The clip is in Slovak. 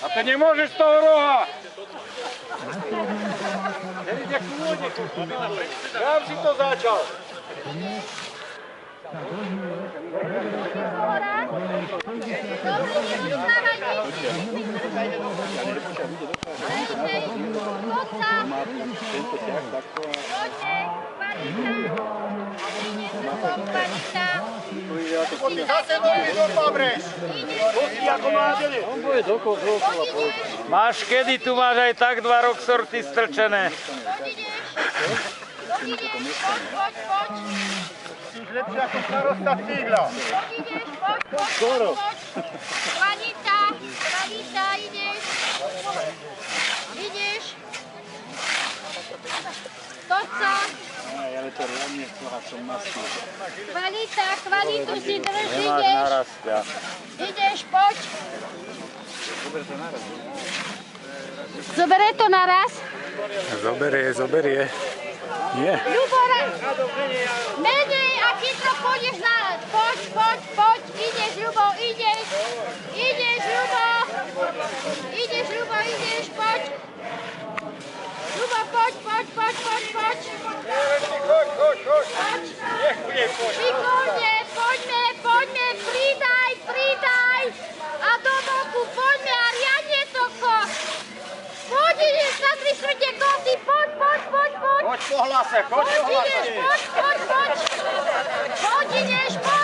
A ty nemôžeš z toho roha! Kam si to začal? Zase nohy do pabreš! Pustí ako mládený! On bude dokola. Máš kedy, tu máš aj tak 2 roxorty strčené. Už lepšie ako starosta Stigla. Skoro. Vanita, ideš. Ideš. Toca. Ale to reálne som masný. Kvalitu si drž, Nemáš ideš. naraz, ja. Ideš, poď. Dobre to naraz. Zobere to naraz. Zoberie. Nie. Ľubora, menej a chytro pôjdeš naraz. Poď, ideš, Ľubo, ideš. Ideš, Ľubo, poď. Ľubo, poď. Choď. Nech bude poď. Výborne, poďme, pridaj. A do boku, poďme a riadne to koš. Poď, ideš na 3/4 koty, poď. Poď po hlase, poď po hlase. Poď, ideš, poď.